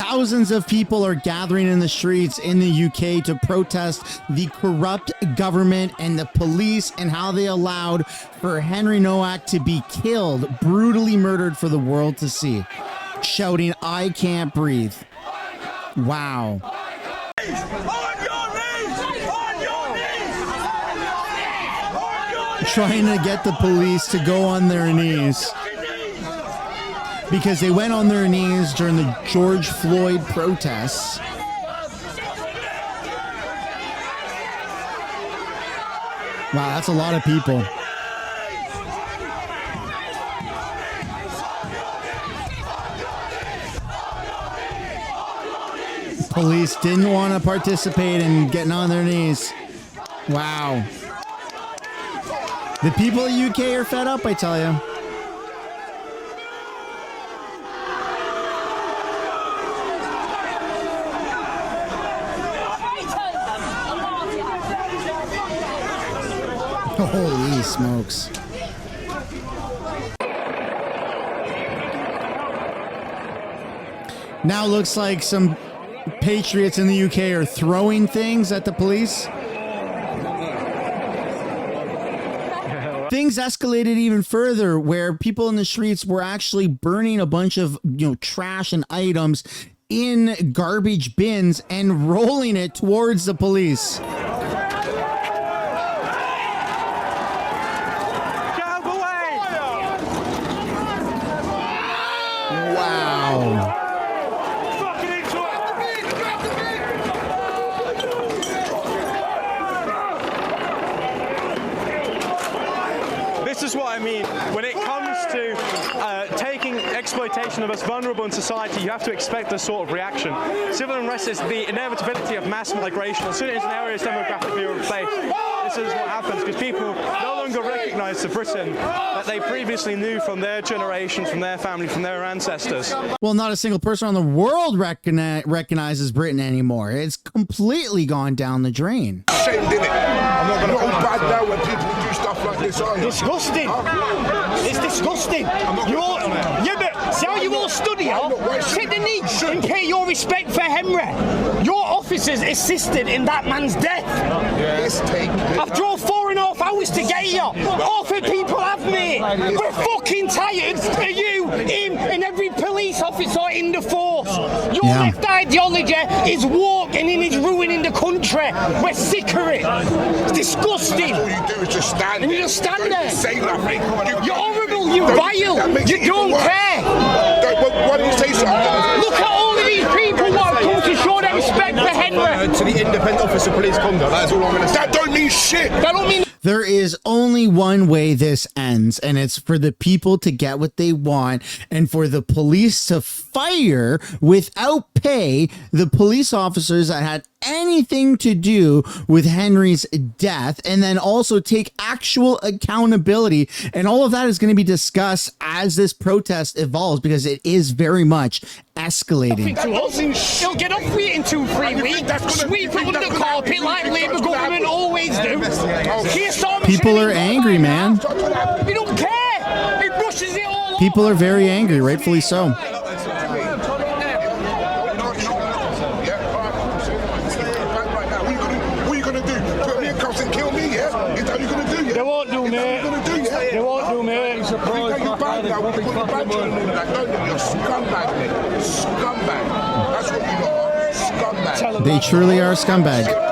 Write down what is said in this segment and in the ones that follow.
Thousands of people are gathering in the streets in the UK to protest the corrupt government and the police and how they allowed for Henry Nowak to be killed, brutally murdered for the world to see, shouting, "I can't breathe." Wow. Trying to get the police to go on their knees because they went on their knees during the George Floyd protests. Wow, that's a lot of people. Police didn't want to participate in getting on their knees. Wow. The people of the UK are fed up, I tell you. Holy smokes. Now looks like some patriots in the UK are throwing things at the police. Things escalated even further where people in the streets were actually burning a bunch of, trash and items in garbage bins and rolling it towards the police. Get out of the way! Wow. This is what I mean. When it comes to taking exploitation of us vulnerable in society, you have to expect this sort of reaction. Civil unrest is the inevitability of mass migration. As soon as an area is demographically replaced, this is what happens because people no longer recognize the Britain that they previously knew from their generations, from their family, from their ancestors. Well, not a single person on the world recognizes Britain anymore. It's completely gone down the drain. Shame, didn't it? I'm not going to bad now when people do stuff like this, are you? Disgusting. It's disgusting. See how you all stood here? Take the knee and pay your respect for Henry. Your officers assisted in that man's death. Yes, I've drove 4.5 hours to get here. Half the people have, mate. We're fucking tired of you, him, and every police officer in the force. Your left ideology is walking and is ruining the country. We're sick of it. It's disgusting. all you do is just stand And there. you just stand there. Say nothing. You're horrible. You're vile. You don't care. Why don't you say something? Look at all of these people who have come to show their respect for Henry. To the Independent Office of Police Conduct, that's all I'm going to say. That don't mean shit. That don't mean. There is only one way this ends, and it's for the people to get what they want and for the police to fire without pay the police officers that had anything to do with Henry's death, and then also take actual accountability. And all of that is going to be discussed as this protest evolves because it is very much escalating. He'll get off with it in 2-3 weeks. Sweep it under the carpet like Labour government always do. People are angry, man. You don't care. It brushes it all off. People are very angry, rightfully so. What are you gonna do? Put me in cuffs and kill me, yeah? Is that what you're gonna do, yeah? They won't do, mate. They won't do, mate. You know you're bad now. We'll put the badge on and all that, don't you? You're a scumbag, mate. Scumbag. That's what you are. Scumbag. They truly are scumbag.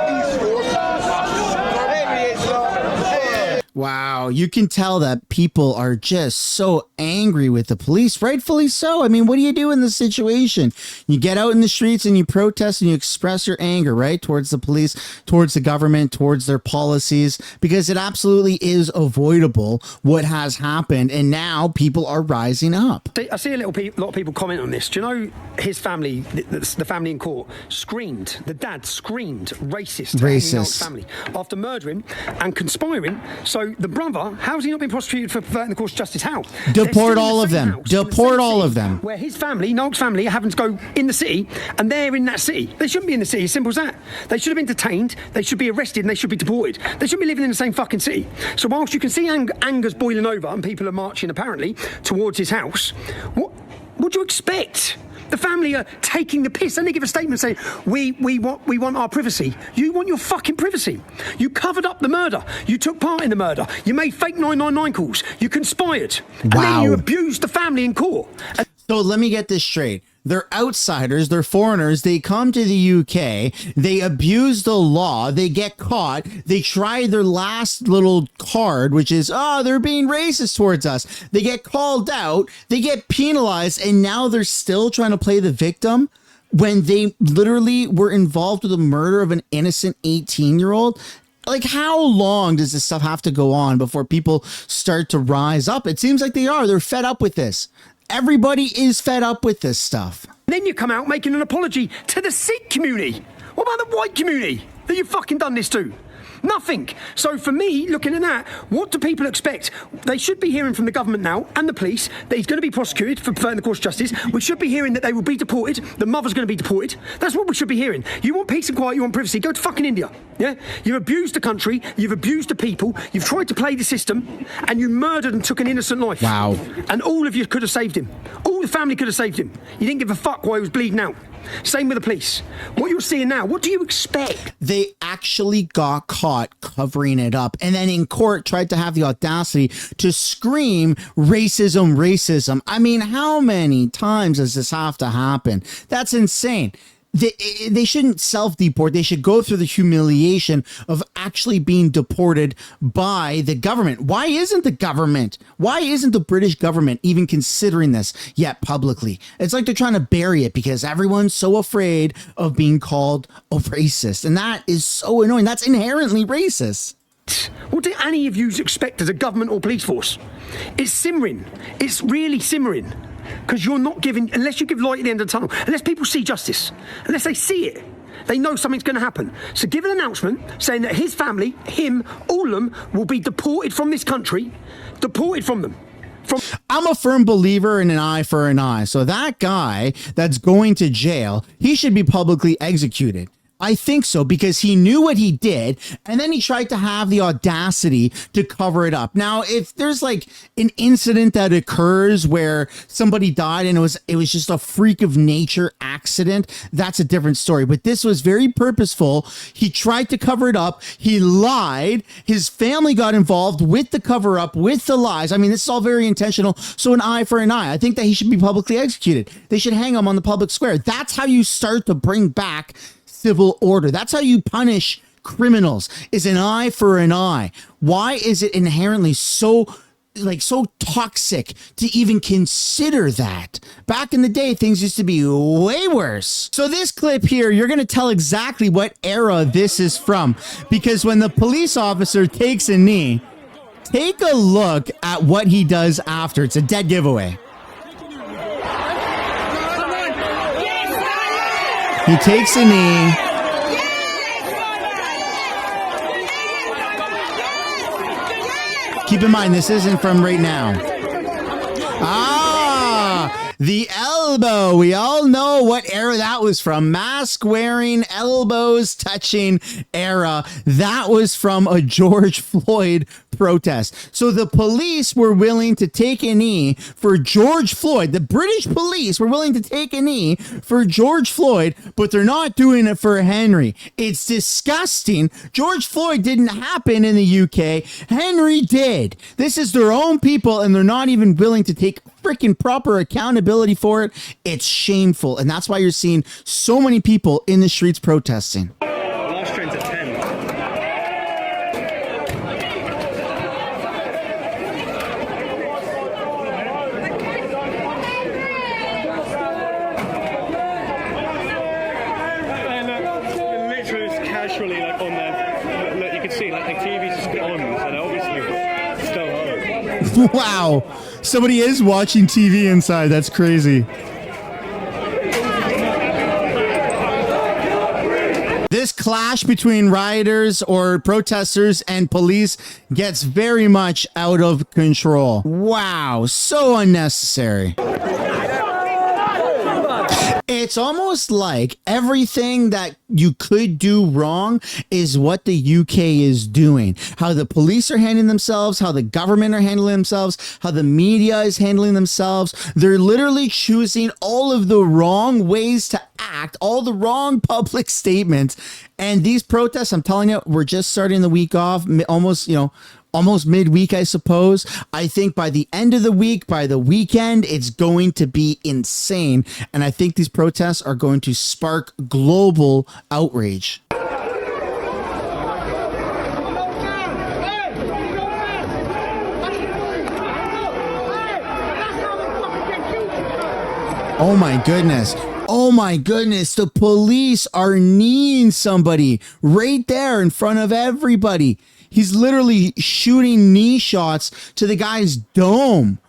Wow, you can tell that people are just so angry with the police, rightfully so. I mean, what do you do in this situation? You get out in the streets and you protest and you express your anger, right? Towards the police, towards the government, towards their policies, because it absolutely is avoidable what has happened. And now people are rising up. I see a lot of people comment on this. Do you know his family, the family in court, screamed, the dad screamed racist. Racist. Family after murdering and conspiring. So the brother, how's he not been prosecuted for perverting the course of justice? How? Deport all of them. Deport all of them. Where his family, Nog's family, are having to go in the city, and they're in that city. They shouldn't be in the city. As simple as that. They should have been detained. They should be arrested, and they should be deported. They shouldn't be living in the same fucking city. So whilst you can see anger's boiling over and people are marching apparently towards his house, what do you expect? The family are taking the piss, and they give a statement saying, we want our privacy. You want your fucking privacy. You covered up the murder. You took part in the murder. You made fake 999 calls. You conspired. And then you abused the family in court. So let me get this straight. They're outsiders, they're foreigners, they come to the UK, they abuse the law, they get caught, they try their last little card, which is, oh, they're being racist towards us. They get called out, they get penalized, and now they're still trying to play the victim when they literally were involved with the murder of an innocent 18-year-old. Like, how long does this stuff have to go on before people start to rise up? It seems like they are. They're fed up with this. Everybody is fed up with this stuff. Then you come out making an apology to the Sikh community. What about the white community that you've fucking done this to? Nothing. So for me, looking at that, what do people expect? They should be hearing from the government now and the police that he's going to be prosecuted for perverting the course of justice. We should be hearing that they will be deported. The mother's going to be deported. That's what we should be hearing. You want peace and quiet, you want privacy, go to fucking India. Yeah? You've abused the country, you've abused the people, you've tried to play the system, and you murdered and took an innocent life. Wow. And all of you could have saved him. All the family could have saved him. You didn't give a fuck while he was bleeding out. Same with the police. What you're seeing now, what do you expect? They actually got caught covering it up, and then in court tried to have the audacity to scream racism, racism. I mean, how many times does this have to happen? That's insane. They shouldn't self-deport. They should go through the humiliation of actually being deported by the government. Why isn't the British government even considering this yet publicly? It's like they're trying to bury it because everyone's so afraid of being called a racist. And that is so annoying. That's inherently racist. What do any of you expect as a government or police force? It's simmering. It's really simmering. Because you're not giving, unless you give light at the end of the tunnel, unless people see justice, unless they see it, they know something's going to happen. So give an announcement saying that his family, him, all of them, will be deported from this country, deported from them. I'm a firm believer in an eye for an eye. So that guy that's going to jail, he should be publicly executed. I think so, because he knew what he did, and then he tried to have the audacity to cover it up. Now, if there's like an incident that occurs where somebody died and it was just a freak of nature accident, that's a different story. But this was very purposeful. He tried to cover it up. He lied. His family got involved with the cover up, with the lies. I mean, this is all very intentional. So an eye for an eye. I think that he should be publicly executed. They should hang him on the public square. That's how you start to bring back civil order. That's how you punish criminals, is an eye for an eye. Why is it inherently so toxic to even consider that? Back in the day, things used to be way worse. So this clip here, you're going to tell exactly what era this is from, because when the police officer takes a knee, take a look at what he does after. It's a dead giveaway. He takes a knee. Keep in mind, this isn't from right now. The elbow. We all know what era that was from. Mask wearing, elbows touching era. That was from a George Floyd protest. So the police were willing to take a knee for George Floyd. The British police were willing to take a knee for George Floyd, but they're not doing it for Henry. It's disgusting. George Floyd didn't happen in the UK. Henry did. This is their own people, and they're not even willing to take freaking proper accountability for it. It's shameful, and that's why you're seeing so many people in the streets protesting. Last train's at 10. Literally just casually like on there. Look, you can see like the TV's just on, and obviously still on. Wow. Somebody is watching TV inside. That's crazy. This clash between rioters or protesters and police gets very much out of control. Wow, so unnecessary. It's almost like everything that you could do wrong is what the UK is doing. How the police are handling themselves, how the government are handling themselves, how the media is handling themselves. They're literally choosing all of the wrong ways to act, all the wrong public statements. And these protests, I'm telling you, we're just starting the week off, almost midweek, I suppose. I think by the end of the week, by the weekend, it's going to be insane. And I think these protests are going to spark global outrage. Oh my goodness. Oh my goodness. The police are kneeing somebody right there in front of everybody. He's literally shooting knee shots to the guy's dome.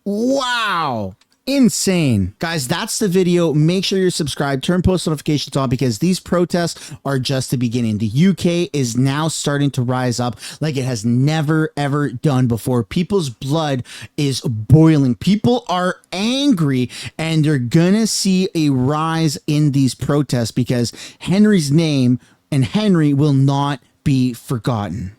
Wow. Insane. Guys, that's the video. Make sure you're subscribed. Turn post notifications on because these protests are just the beginning. The UK is now starting to rise up like it has never, ever done before. People's blood is boiling. People are angry and they're gonna see a rise in these protests because Henry's name and Henry will not be forgotten.